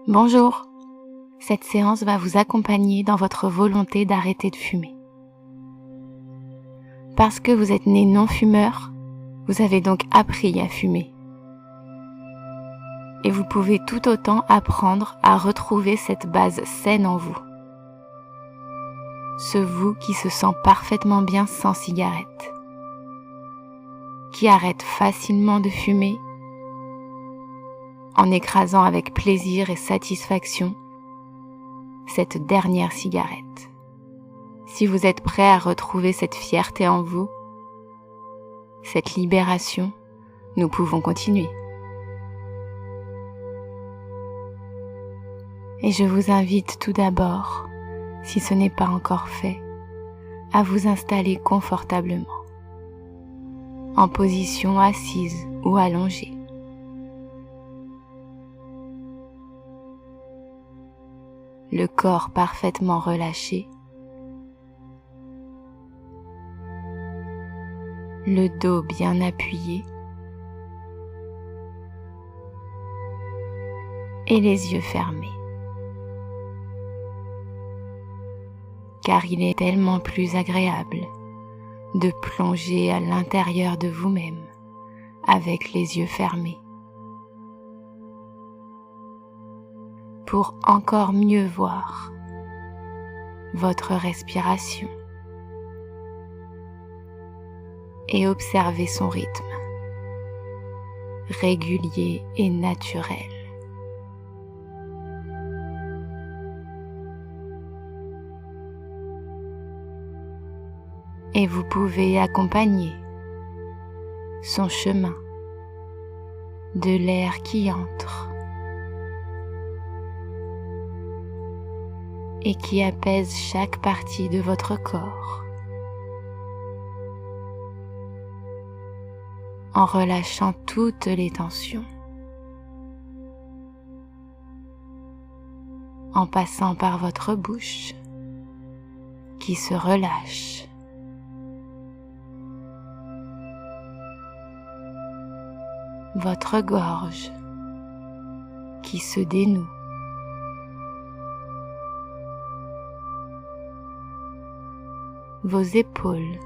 Bonjour, cette séance va vous accompagner dans votre volonté d'arrêter de fumer. Parce que vous êtes né non-fumeur, vous avez donc appris à fumer. Et vous pouvez tout autant apprendre à retrouver cette base saine en vous. Ce vous qui se sent parfaitement bien sans cigarette, qui arrête facilement de fumer, en écrasant avec plaisir et satisfaction cette dernière cigarette. Si vous êtes prêt à retrouver cette fierté en vous, cette libération, nous pouvons continuer. Et je vous invite tout d'abord, si ce n'est pas encore fait, à vous installer confortablement, en position assise ou allongée. Le corps parfaitement relâché, le dos bien appuyé et les yeux fermés. Car il est tellement plus agréable de plonger à l'intérieur de vous-même avec les yeux fermés, pour encore mieux voir votre respiration et observer son rythme régulier et naturel. Et vous pouvez accompagner son chemin de l'air qui entre et qui apaise chaque partie de votre corps, en relâchant toutes les tensions, en passant par votre bouche qui se relâche, votre gorge qui se dénoue, vos épaules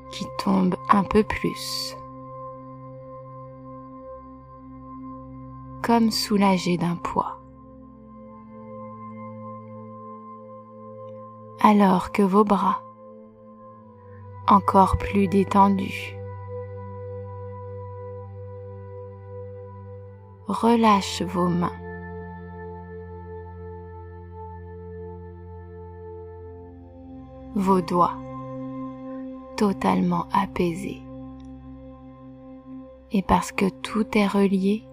qui tombent un peu plus, comme soulagées d'un poids, alors que vos bras, encore plus détendus, relâchent vos mains, vos doigts totalement apaisés. Et parce que tout est relié,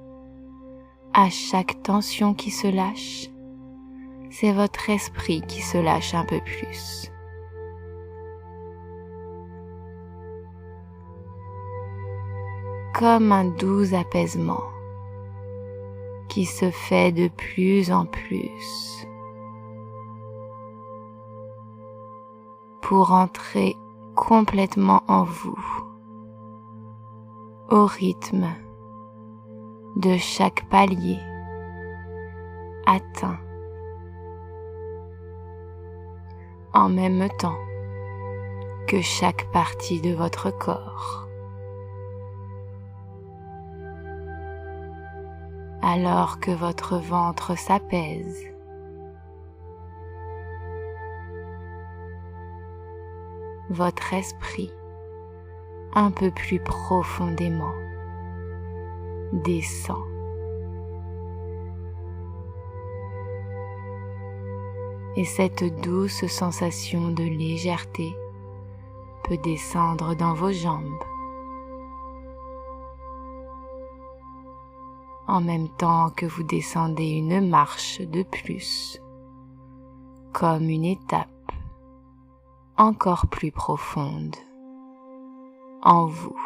à chaque tension qui se lâche, c'est votre esprit qui se lâche un peu plus. Comme un doux apaisement qui se fait de plus en plus pour entrer complètement en vous, au rythme de chaque palier atteint, en même temps que chaque partie de votre corps. Alors que votre ventre s'apaise, votre esprit un peu plus profondément descend. Et cette douce sensation de légèreté peut descendre dans vos jambes, en même temps que vous descendez une marche de plus, comme une étape encore plus profonde en vous.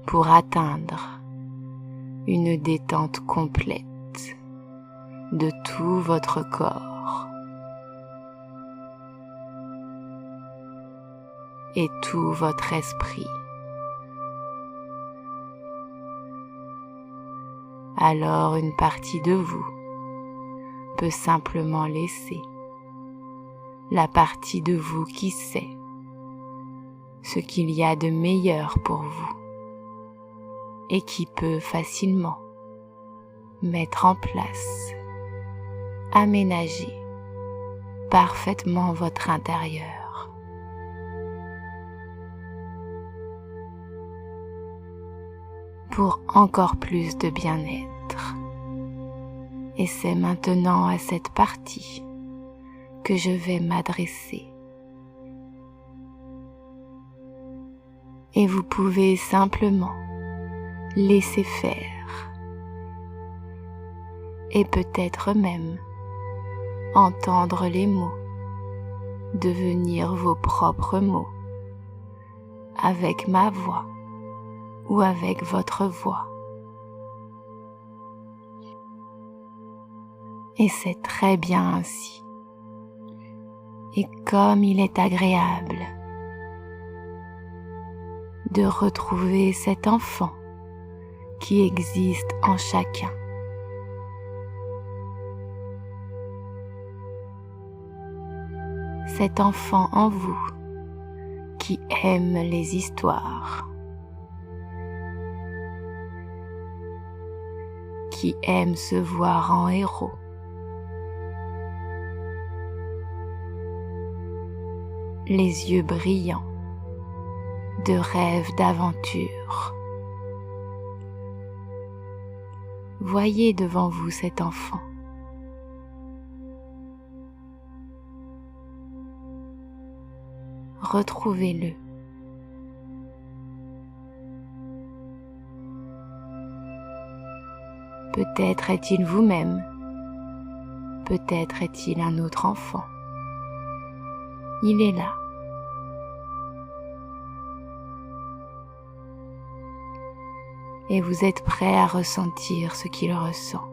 Pour atteindre une détente complète de tout votre corps et tout votre esprit alors une partie de vous peut simplement laisser la partie de vous qui sait ce qu'il y a de meilleur pour vous et qui peut facilement mettre en place, aménager parfaitement votre intérieur. Pour encore plus de bien-être. Et c'est maintenant à cette partie que je vais m'adresser. Et vous pouvez simplement laisser faire. Et peut-être même entendre les mots devenir vos propres mots avec ma voix ou avec votre voix. Et c'est très bien ainsi. Et comme il est agréable de retrouver cet enfant qui existe en chacun. Cet enfant en vous qui aime les histoires, qui aime se voir en héros, les yeux brillants de rêves d'aventure. Voyez devant vous cet enfant. Retrouvez-le. Peut-être est-il vous-même, peut-être est-il un autre enfant. Il est là. Et vous êtes prêt à ressentir ce qu'il ressent.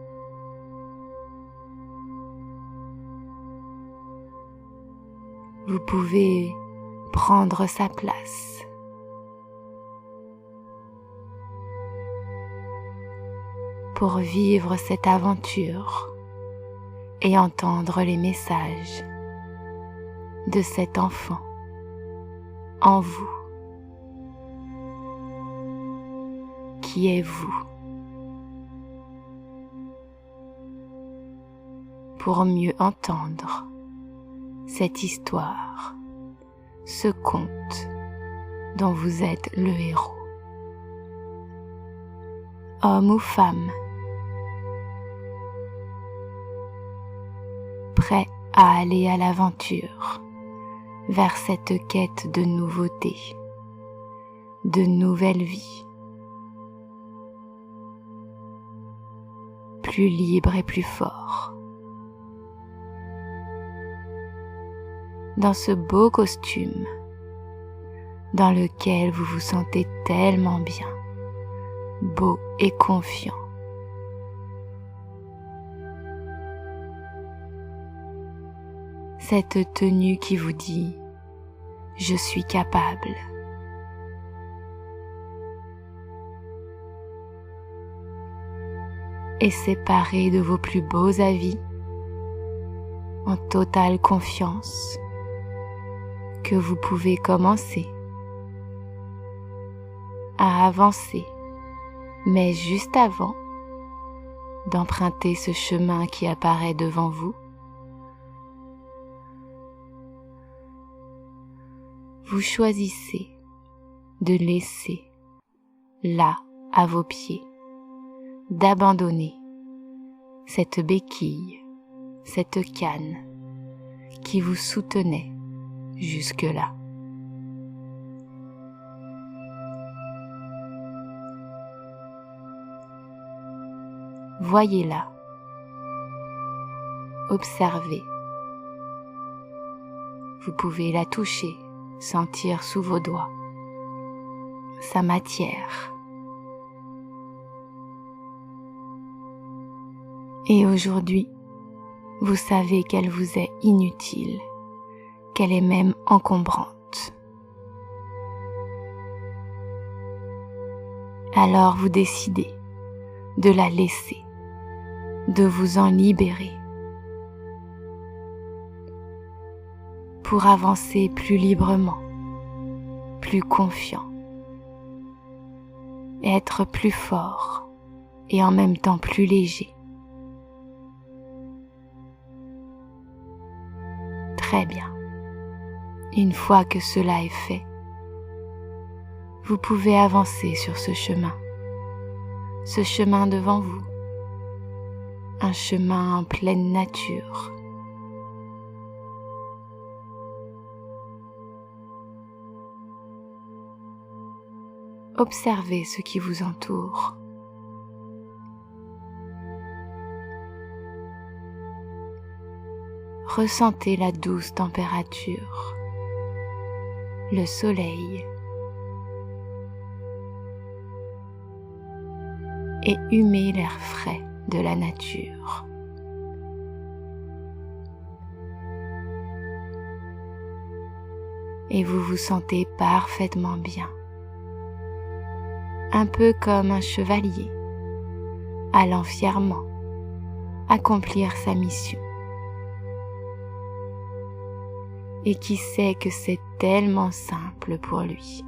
Vous pouvez prendre sa place. Pour vivre cette aventure et entendre les messages de cet enfant en vous. Qui est vous? Pour mieux entendre cette histoire, ce conte dont vous êtes le héros. Homme ou femme, prêt à aller à l'aventure vers cette quête de nouveauté, de nouvelle vie, plus libre et plus fort. Dans ce beau costume dans lequel vous vous sentez tellement bien, beau et confiant. Cette tenue qui vous dit « Je suis capable ». Et séparé de vos plus beaux avis, en totale confiance, que vous pouvez commencer à avancer, mais juste avant d'emprunter ce chemin qui apparaît devant vous, vous choisissez de laisser là à vos pieds, d'abandonner cette béquille, cette canne qui vous soutenait jusque-là. Voyez-la, observez. Vous pouvez la toucher, sentir sous vos doigts sa matière. Et aujourd'hui, vous savez qu'elle vous est inutile, qu'elle est même encombrante. Alors vous décidez de la laisser, de vous en libérer, pour avancer plus librement, plus confiant, être plus fort et en même temps plus léger. Très bien. Une fois que cela est fait, vous pouvez avancer sur ce chemin devant vous, un chemin en pleine nature. Observez ce qui vous entoure. Ressentez la douce température, le soleil, et humez l'air frais de la nature. Et vous vous sentez parfaitement bien, un peu comme un chevalier allant fièrement accomplir sa mission. Et qui sait que c'est tellement simple pour lui,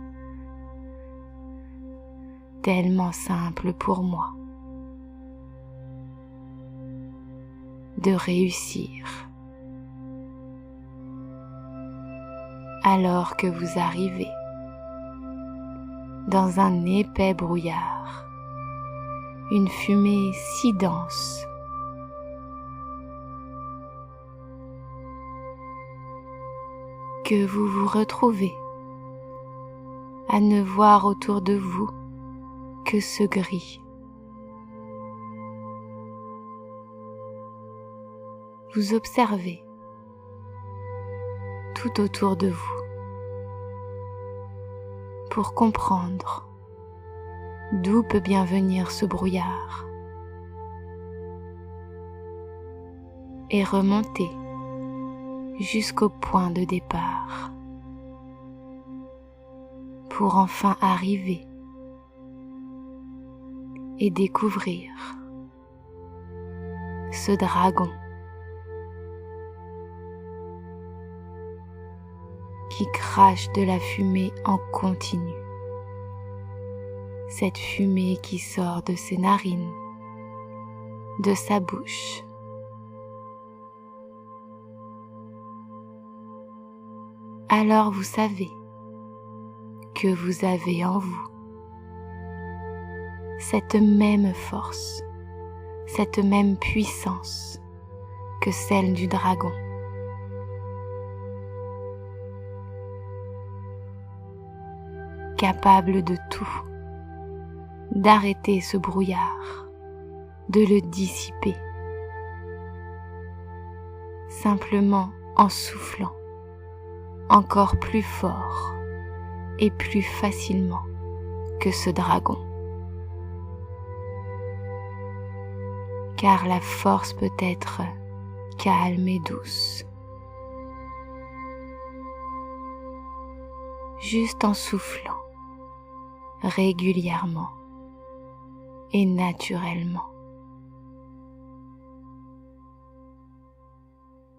tellement simple pour moi, de réussir. Alors que vous arrivez dans un épais brouillard, une fumée si dense que vous vous retrouvez à ne voir autour de vous que ce gris. Vous observez tout autour de vous pour comprendre d'où peut bien venir ce brouillard et remonter jusqu'au point de départ pour enfin arriver et découvrir ce dragon qui crache de la fumée en continu, cette fumée qui sort de ses narines, de sa bouche. Alors vous savez que vous avez en vous cette même force, cette même puissance que celle du dragon. Capable de tout, d'arrêter ce brouillard, de le dissiper, simplement en soufflant encore plus fort et plus facilement que ce dragon. Car la force peut être calme et douce, juste en soufflant régulièrement et naturellement.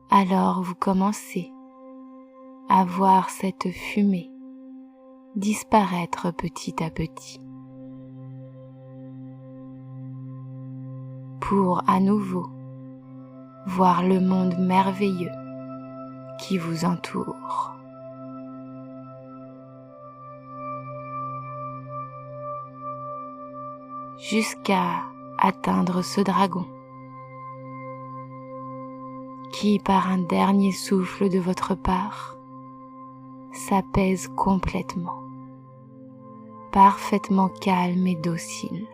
Alors vous commencez à voir cette fumée disparaître petit à petit, pour à nouveau voir le monde merveilleux qui vous entoure. Jusqu'à atteindre ce dragon qui, par un dernier souffle de votre part, s'apaise complètement, parfaitement calme et docile,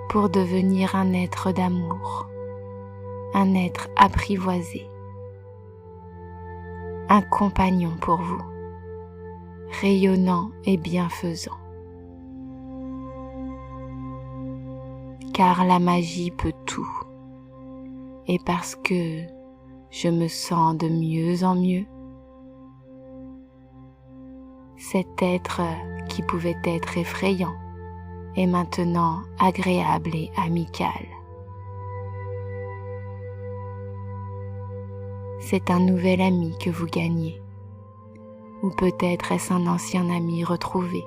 pour devenir un être d'amour, un être apprivoisé, un compagnon pour vous, rayonnant et bienfaisant. Car la magie peut tout, et parce que je me sens de mieux en mieux, cet être qui pouvait être effrayant est maintenant agréable et amical. C'est un nouvel ami que vous gagnez, ou peut-être est-ce un ancien ami retrouvé.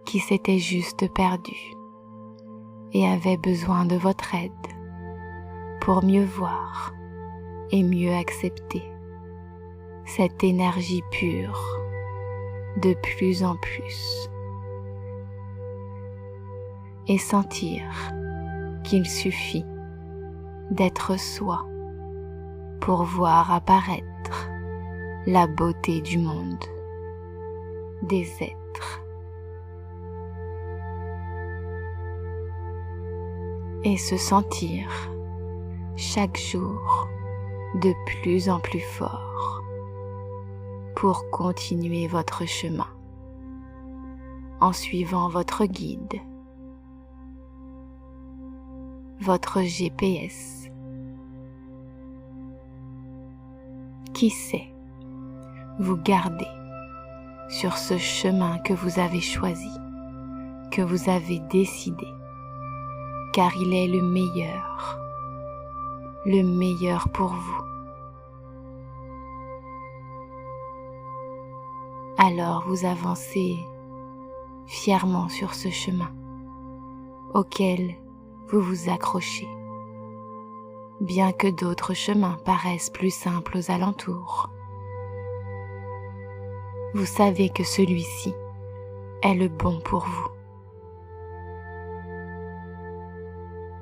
Qui s'était juste perdu et avait besoin de votre aide pour mieux voir et mieux accepter cette énergie pure de plus en plus et sentir qu'il suffit d'être soi pour voir apparaître la beauté du monde, des êtres. Et se sentir chaque jour de plus en plus fort pour continuer votre chemin en suivant votre guide, votre GPS. Qui sait, vous gardez sur ce chemin que vous avez choisi, que vous avez décidé, car il est le meilleur pour vous. Alors vous avancez fièrement sur ce chemin auquel vous vous accrochez, bien que d'autres chemins paraissent plus simples aux alentours. Vous savez que celui-ci est le bon pour vous.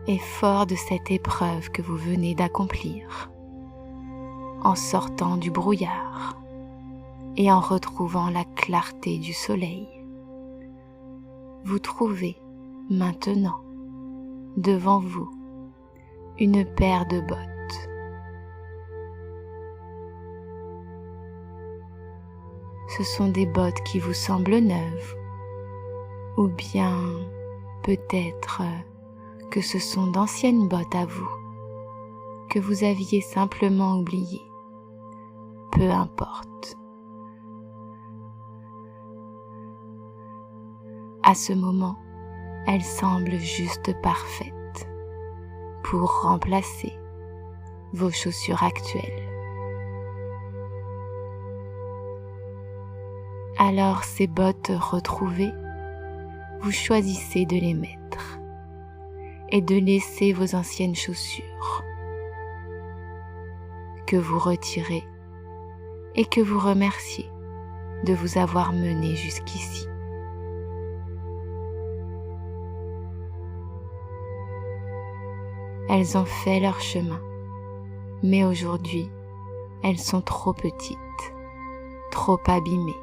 Et fort de cette épreuve que vous venez d'accomplir, en sortant du brouillard et en retrouvant la clarté du soleil, vous trouvez maintenant devant vous une paire de bottes. Ce sont des bottes qui vous semblent neuves, ou bien peut-être que ce sont d'anciennes bottes à vous, que vous aviez simplement oubliées. Peu importe. À ce moment, elles semblent juste parfaites pour remplacer vos chaussures actuelles. Alors ces bottes retrouvées, vous choisissez de les mettre et de laisser vos anciennes chaussures que vous retirez et que vous remerciez de vous avoir mené jusqu'ici. Elles ont fait leur chemin, mais aujourd'hui, elles sont trop petites, trop abîmées.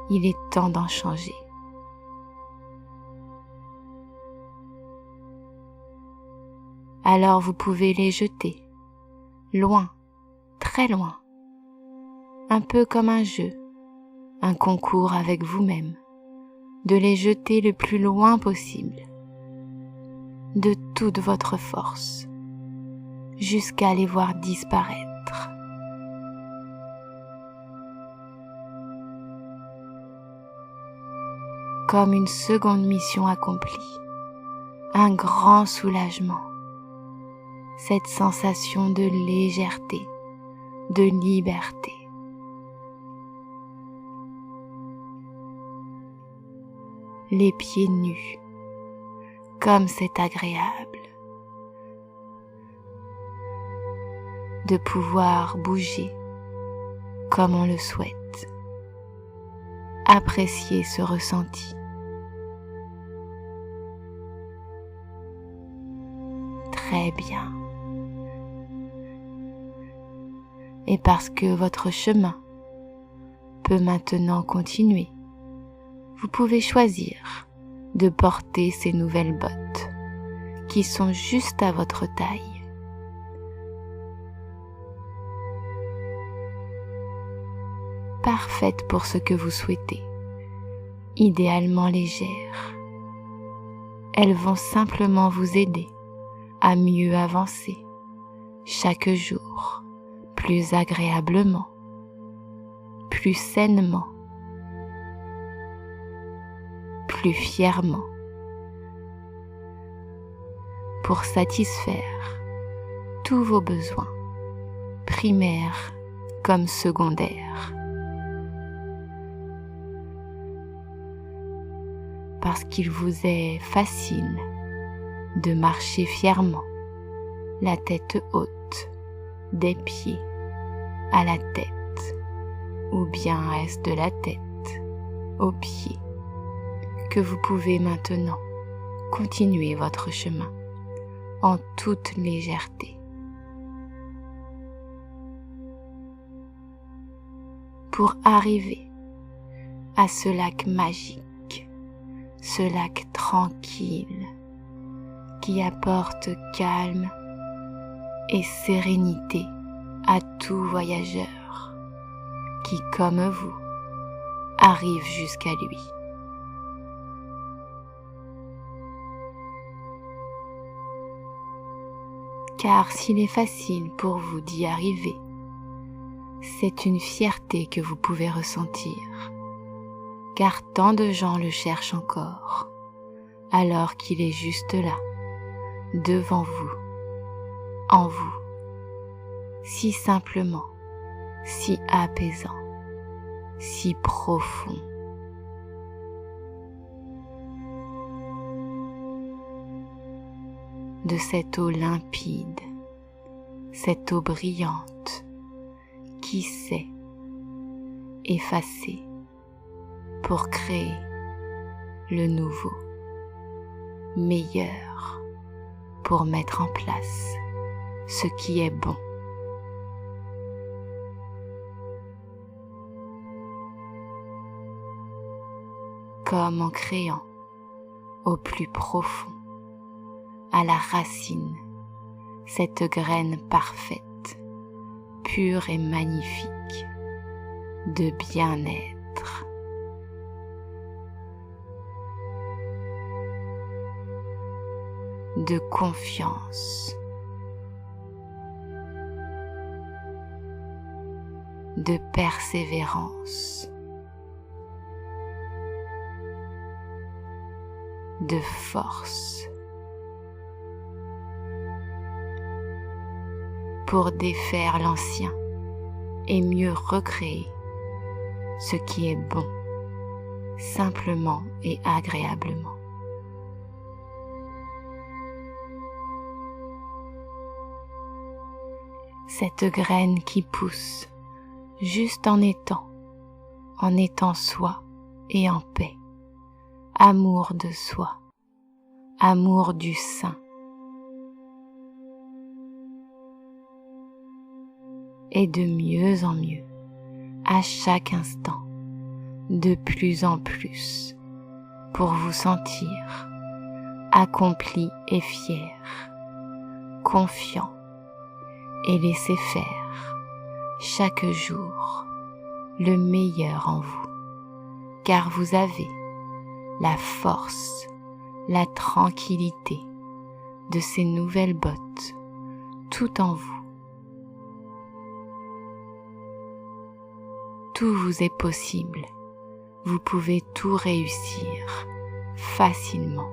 Il est temps d'en changer. Alors vous pouvez les jeter, loin, très loin, un peu comme un jeu, un concours avec vous-même, de les jeter le plus loin possible, de toute votre force, jusqu'à les voir disparaître. Comme une seconde mission accomplie, un grand soulagement. Cette sensation de légèreté, de liberté. Les pieds nus, comme c'est agréable de pouvoir bouger comme on le souhaite. Appréciez ce ressenti. Très bien. Et parce que votre chemin peut maintenant continuer, vous pouvez choisir de porter ces nouvelles bottes qui sont juste à votre taille. Parfaites pour ce que vous souhaitez, idéalement légères. Elles vont simplement vous aider à mieux avancer chaque jour, plus agréablement plus sainement, plus fièrement, pour satisfaire tous vos besoins, primaires comme secondaires. Parce qu'il vous est facile de marcher fièrement, la tête haute, des pieds à la tête, ou bien est-ce de la tête aux pieds, que vous pouvez maintenant continuer votre chemin en toute légèreté. Pour arriver à ce lac magique, ce lac tranquille qui apporte calme et sérénité à tout voyageur qui, comme vous, arrive jusqu'à lui. Car s'il est facile pour vous d'y arriver, c'est une fierté que vous pouvez ressentir, car tant de gens le cherchent encore, alors qu'il est juste là, devant vous, en vous, si simplement, si apaisant, si profond. De cette eau limpide, cette eau brillante, qui sait effacer pour créer le nouveau, meilleur, pour mettre en place ce qui est bon. Comme en créant au plus profond, à la racine, cette graine parfaite, pure et magnifique, de bien-être. De confiance, de persévérance, de force, pour défaire l'ancien et mieux recréer ce qui est bon, simplement et agréablement. Cette graine qui pousse juste en étant soi et en paix, amour de soi, amour du sein, et de mieux en mieux, à chaque instant, de plus en plus, pour vous sentir accompli et fier, confiant, et laisser faire chaque jour le meilleur en vous, car vous avez la force, la tranquillité de ces nouvelles bottes tout en vous. Tout vous est possible, vous pouvez tout réussir facilement.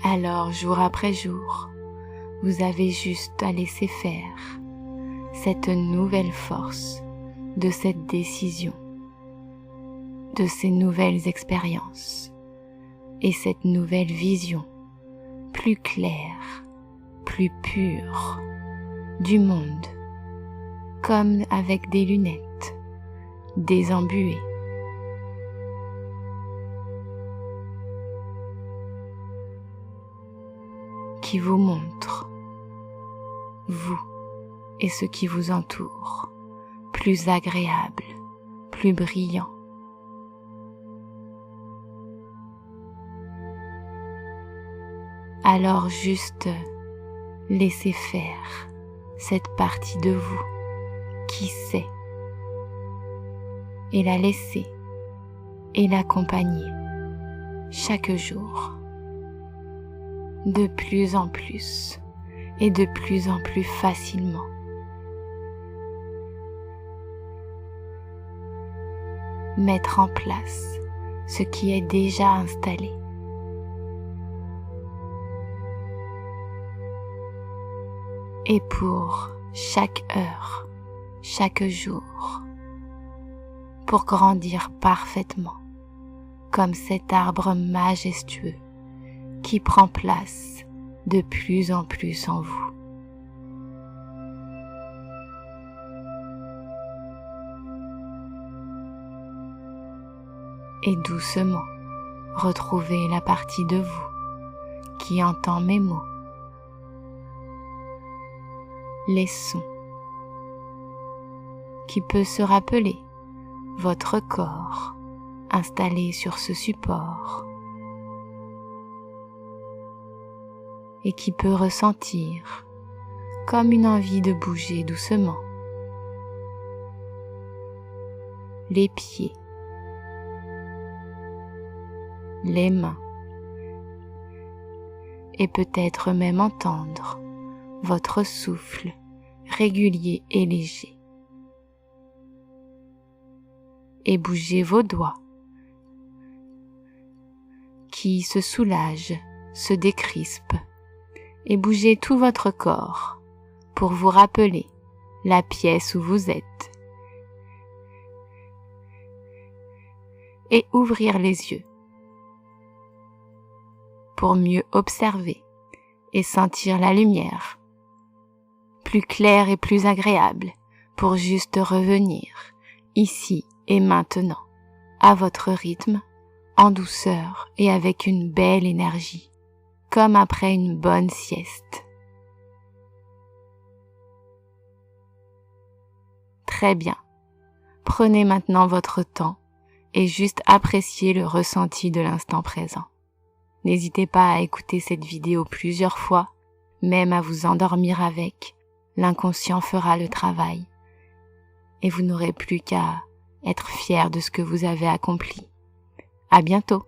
Alors, jour après jour, vous avez juste à laisser faire cette nouvelle force de cette décision, de ces nouvelles expériences et cette nouvelle vision plus claire, plus pure du monde, comme avec des lunettes désembuées. Qui vous montre, vous et ce qui vous entoure, plus agréable, plus brillant. Alors juste laissez faire cette partie de vous qui sait, et la laisser et l'accompagner chaque jour, de plus en plus, et de plus en plus facilement. Mettre en place ce qui est déjà installé. Et pour chaque heure, chaque jour, pour grandir parfaitement, comme cet arbre majestueux qui prend place de plus en plus en vous. Et doucement, retrouvez la partie de vous qui entend mes mots, les sons, qui peut se rappeler votre corps installé sur ce support et qui peut ressentir comme une envie de bouger doucement les pieds, les mains et peut-être même entendre votre souffle régulier et léger. Et bougez vos doigts qui se soulagent, se décrispent et bougez tout votre corps pour vous rappeler la pièce où vous êtes et ouvrir les yeux pour mieux observer et sentir la lumière plus claire et plus agréable pour juste revenir ici et maintenant à votre rythme, en douceur et avec une belle énergie, comme après une bonne sieste. Très bien. Prenez maintenant votre temps et juste appréciez le ressenti de l'instant présent. N'hésitez pas à écouter cette vidéo plusieurs fois, même à vous endormir avec. L'inconscient fera le travail et vous n'aurez plus qu'à être fier de ce que vous avez accompli. À bientôt.